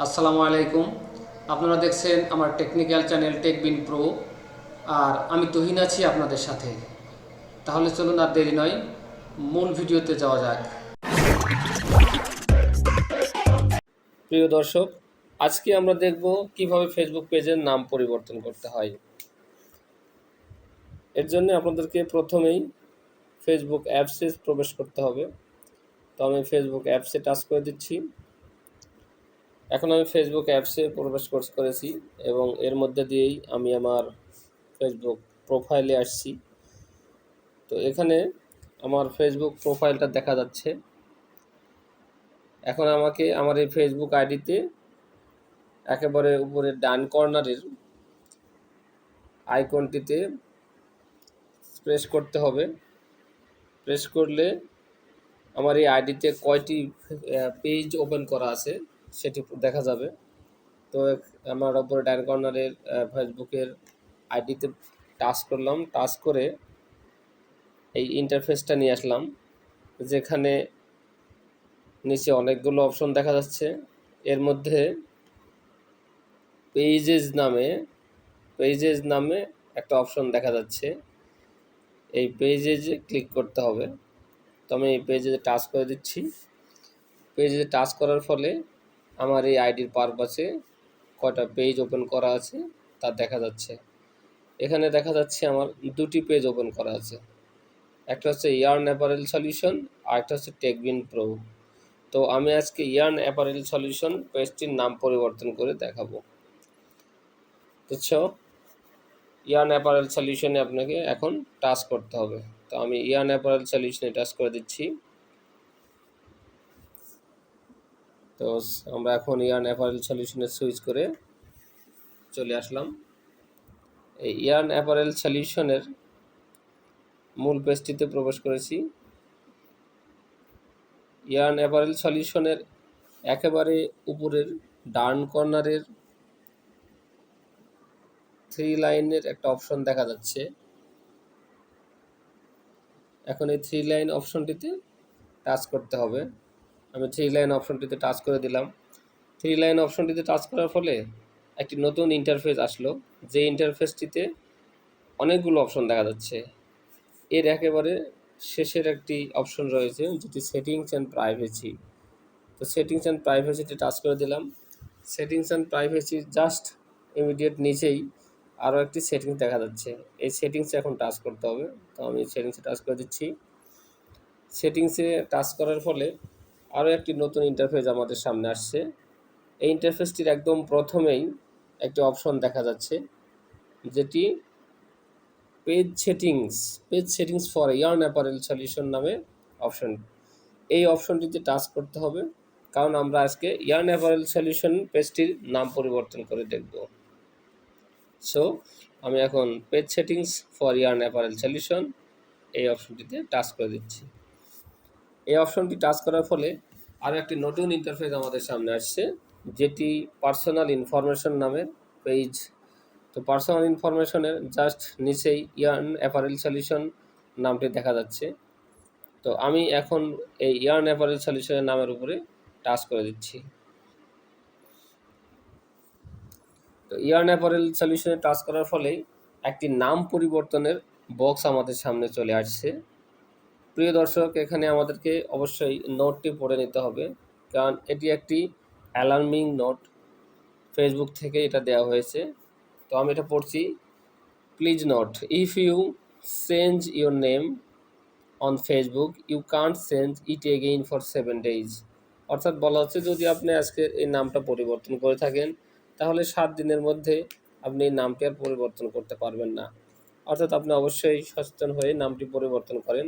আসসালামু আলাইকুম। আপনারা দেখছেন আমার টেকনিক্যাল চ্যানেল টেকবিন প্রো, আর আমি তুহিন আছি আপনাদের সাথে। তাহলে চলুন আর দেরি নয়, মূল ভিডিওতে যাওয়া যাক। প্রিয় দর্শক, আজকে আমরা দেখব কিভাবে ফেসবুক পেজের নাম পরিবর্তন করতে হয়। এর জন্য আপনাদেরকে প্রথমেই ফেসবুক অ্যাপসে প্রবেশ করতে হবে। তো আমি ফেসবুক অ্যাপসে টাচ করে দিচ্ছি। এখন আমি ফেসবুক অ্যাপসে প্রবেশ করেছি এবং এর মধ্যে দিয়েই আমি আমার ফেসবুক প্রোফাইলে আসছি। তো এখানে আমার ফেসবুক প্রোফাইলটা দেখা যাচ্ছে। এখন আমাকে আমার এই ফেসবুক আইডিতে একেবারে উপরের ডান কর্নারের আইকনটিতে প্রেস করতে হবে। প্রেস করলে আমার এই আইডিতে কয়টি পেজ ওপেন করা আছে সেটি দেখা যাবে। তো আমার উপরে ডান কর্নারের ফেসবুকের আইডিতে টাচ করলাম। টাচ করে এই ইন্টারফেসটা নিয়ে আসলাম, যেখানে নিচে অনেকগুলো অপশন দেখা যাচ্ছে। এর মধ্যে পেজেস নামে একটা অপশন দেখা যাচ্ছে। এই পেজেসে ক্লিক করতে হবে। তো আমি এই পেজে টাচ করে দিচ্ছি। পেজে টাচ করার ফলে আমার এই আইডির পারপাসে কয়টা পেজ ওপেন করা আছে তা দেখা যাচ্ছে। এখানে দেখা যাচ্ছে আমার দুটি পেজ ওপেন করা আছে। একটা হচ্ছে ইয়ার্ন অ্যাপারেল সলিউশন, আর একটা হচ্ছে টেকবিন প্রো। তো আমি আজকে ইয়ার্ন অ্যাপারেল সলিউশন পেজটির নাম পরিবর্তন করে দেখাবো। তো ইয়ার্ন অ্যাপারেল সলিউশনে আপনাকে এখন টাচ করতে হবে। তো আমি ইয়ার্ন অ্যাপারেল সলিউশনে টাচ করে দিচ্ছি। তো আমরা এখন ইয়ার্ন অ্যাপারেল সলিউশনে সুইচ করে চলে আসলাম। এই ইয়ার্ন অ্যাপারেল সলিউশনের মূল পেজটিতে প্রবেশ করেছি। ইয়ার্ন অ্যাপারেল সলিউশনের একেবারে উপরের ডান কর্নারের 3 লাইনের একটা অপশন দেখা যাচ্ছে। এখন এই 3 লাইন অপশনটিতে টাচ করতে হবে। আমি 3 লাইন অপশনটিতে টাচ করে দিলাম। 3 লাইন অপশনটিতে টাচ করার ফলে একটি নতুন ইন্টারফেস আসলো, যে ইন্টারফেসটিতে অনেকগুলো অপশন দেখা যাচ্ছে। এর একেবারে শেষের একটি অপশন রয়েছে, যেটি সেটিংস অ্যান্ড প্রাইভেসি। তো সেটিংস অ্যান্ড প্রাইভেসিতে টাচ করে দিলাম। সেটিংস অ্যান্ড প্রাইভেসির জাস্ট ইমিডিয়েট নিচেই আরও একটি সেটিংস দেখা যাচ্ছে। এই সেটিংসে এখন টাচ করতে হবে। তো আমি সেটিংসে টাচ করে দিচ্ছি। সেটিংসে টাচ করার ফলে আরও একটি নতুন ইন্টারফেস আমাদের সামনে আসছে। এই ইন্টারফেসটির একদম প্রথমেই একটি অপশন দেখা যাচ্ছে, যেটি page settings for yarn apparel solution নামে অপশন। এই অপশনটিতে টাচ করতে হবে, কারণ আমরা আজকে ইয়ার্ন অ্যাপারেল সলিউশন পেজটির নাম পরিবর্তন করে দেখব। সো আমি এখন page settings for yarn apparel solution এই অপশনটিতে টাচ করে দিচ্ছি। এই অপশনটি টাচ করার ফলে আরও একটি নতুন ইন্টারফেস আমাদের সামনে আসছে, যেটি পার্সোনাল ইনফরমেশন নামের পেজ। তো পার্সোনাল ইনফরমেশনের জাস্ট নিচেই ইয়ার্ন অ্যাপারেল সলিউশন নামটি দেখা যাচ্ছে। তো আমি এখন এই ইয়ার্ন অ্যাপারেল সলিউশনের নামের উপরে টাচ করে দিচ্ছি। তো ইয়ার্ন অ্যাপারেল সলিউশনে টাচ করার ফলেই একটি নাম পরিবর্তনের বক্স আমাদের সামনে চলে আসছে। প্রিয় দর্শক, এখানে আমাদেরকে অবশ্যই নোটটি পড়ে নিতে হবে, কারণ এটি একটি অ্যালার্মিং নোট। ফেসবুক থেকে এটা দেওয়া হয়েছে। তো আমি এটা পড়ছি। Please note, if you change your name on Facebook you can't change it again for 7 days। অর্থাৎ বলা হচ্ছে, যদি আপনি আজকে এই নামটা পরিবর্তন করে থাকেন, তাহলে 7 দিনের মধ্যে আপনি এই নামটি আর পরিবর্তন করতে পারবেন না। অর্থাৎ আপনি অবশ্যই সচেতন হয়ে নামটি পরিবর্তন করেন,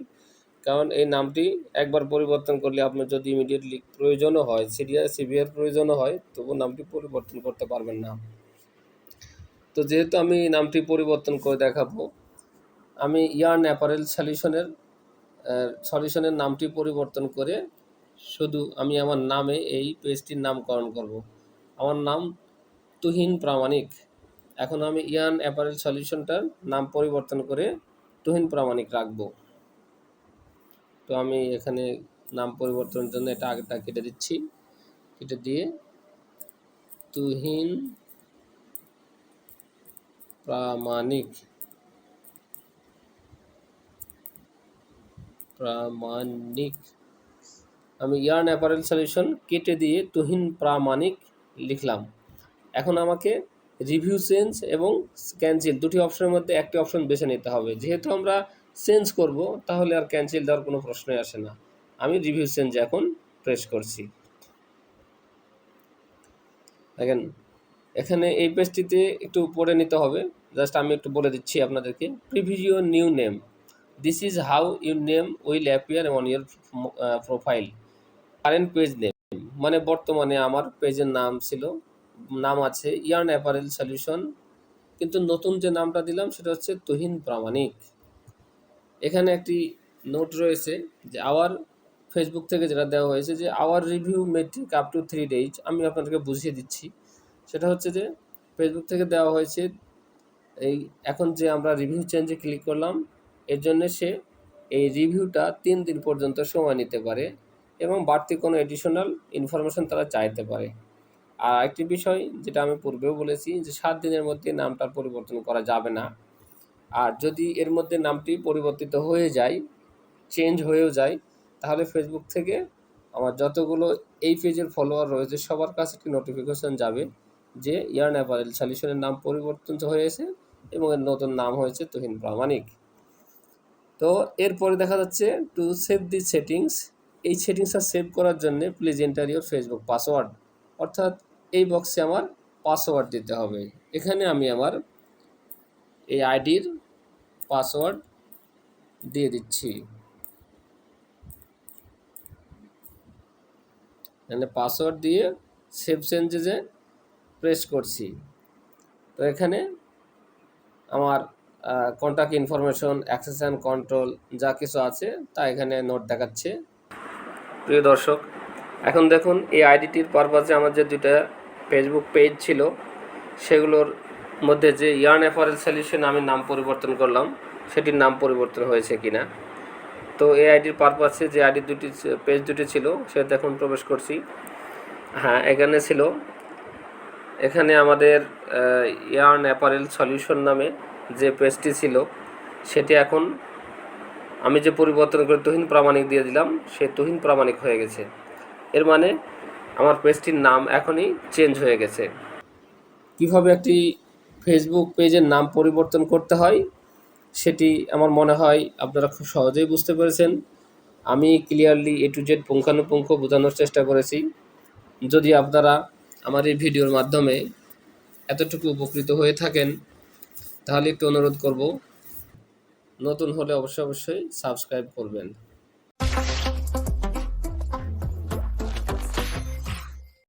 কারণ এই নামটি একবার পরিবর্তন করলে আপনার যদি ইমিডিয়েটলি প্রয়োজনও হয়, সিভিয়ার প্রয়োজনও হয়, তবু নামটি পরিবর্তন করতে পারবেন না। তো যেহেতু আমি নামটি পরিবর্তন করে দেখাবো, আমি ইয়ার্ন অ্যাপারেল সলিউশনের নামটি পরিবর্তন করে শুধু আমি আমার নামে এই পেজটির নামকরণ করব। আমার নাম তুহিন প্রামাণিক। এখন আমি ইয়ার্ন অ্যাপারেল সলিউশনটার নাম পরিবর্তন করে তুহিন প্রামাণিক রাখব। তো আমি এখানে নাম পরিবর্তনের জন্য এটা আগেটা কেটে দিচ্ছি। কেটে দিয়ে তুহিন প্রামাণিক আমি ইয়ার্ন অ্যাপারেল সলিউশন কেটে দিয়ে তুহিন প্রামাণিক লিখলাম। এখন আমাকে রিভিউ চেঞ্জ এবং ক্যান্সেল দুটি অপশনের মধ্যে একটি অপশন বেছে নিতে হবে। যেহেতু আমরা চেঞ্জ করব তাহলে আর ক্যান্সেল দেওয়ার কোনো প্রশ্নই আসে না। আমি রিভিউ চেঞ্জ এখন প্রেস করছি। দেখেন এখানে এই পেজটিতে একটু পড়ে নিতে হবে। জাস্ট আমি একটু বলে দিচ্ছি আপনাদেরকে। Preview your new name, this is how your name will appear on your profile. Current page name মানে বর্তমানে আমার পেজের নাম আছে ইয়ার্ন অ্যাপারেল সলিউশন, কিন্তু নতুন যে নামটা দিলাম সেটা হচ্ছে তুহিন প্রামাণিক। এখানে একটি নোট রয়েছে যে আওয়ার ফেসবুক থেকে যেটা দেওয়া হয়েছে যে our review may take up to 3 days। আমি আপনাদেরকে বুঝিয়ে দিচ্ছি। সেটা হচ্ছে যে ফেসবুক থেকে দেওয়া হয়েছে এই এখন যে আমরা রিভিউ চেঞ্জে ক্লিক করলাম এর জন্য সে এই রিভিউটা 3 দিন পর্যন্ত সময় নিতে পারে এবং বাড়তি কোনো এডিশনাল ইনফরমেশন তারা চাইতে পারে। আর একটি বিষয় যেটা আমি পূর্বেও বলেছি যে 7 দিনের মধ্যে নামটার পরিবর্তন করা যাবে না। আর যদি এর মধ্যে নামটি পরিবর্তিত হয়ে যায়, চেঞ্জ হয়েও যায়, তাহলে ফেসবুক থেকে আমার যতগুলো এই পেজের ফলোয়ার রয়েছে সবার কাছে একটি নোটিফিকেশন যাবে যে ইয়ার্ন অ্যাপারেল সলিউশনের নাম পরিবর্তন হয়েছে এবং এর নতুন নাম হয়েছে তুহিন প্রামাণিক। তো এরপরে দেখা যাচ্ছে টু সেভ দি সেটিংস। এই সেটিংসটা সেভ করার জন্য please enter your Facebook password, অর্থাৎ এই বক্সে আমার পাসওয়ার্ড দিতে হবে। এখানে আমি আমার এই আইডির পাসওয়ার্ড দিয়ে দিচ্ছি। এখানে পাসওয়ার্ড দিয়ে সেভ চেঞ্জেসে প্রেস করছি। তো এখানে আমার contact information, access and control যা কিছু আছে তা এখানে নোট দেখাচ্ছে। প্রিয় দর্শক, এখন দেখুন এই আইডিটির পারপাসে আমার যে দুটা ফেসবুক পেজ ছিল সেগুলোর মধ্যে যে ইয়ার্ন অ্যাপারেল সলিউশন আমি নাম পরিবর্তন করলাম সেটির নাম পরিবর্তন হয়েছে কিনা। তো এই আইডির পারপাসে যে পেজ দুটি ছিল সেটা এখন প্রবেশ করছি। হ্যাঁ, এখানে ছিল, এখানে আমাদের ইয়ার্ন অ্যাপারেল সলিউশন নামে যে পেজটি ছিল সেটি এখন আমি যে পরিবর্তন করে তুহিন প্রামাণিক দিয়ে দিলাম সে তুহিন প্রামাণিক হয়ে গেছে। এর মানে আমার পেজটির নাম এখনই চেঞ্জ হয়ে গেছে। কিভাবে একটি ফেসবুক পেজের নাম পরিবর্তন করতে হয় সেটি আমার মনে হয় আপনারা খুব সহজেই বুঝতে পেরেছেন। আমি ক্লিয়ারলি A to Z পুঙ্খানুপুঙ্খ বোঝানোর চেষ্টা করেছি। যদি আপনারা আমার এই ভিডিওর মাধ্যমে এতটুকু উপকৃত হয়ে থাকেন তাহলে একটু অনুরোধ করব, নতুন হলে অবশ্যই সাবস্ক্রাইব করবেন।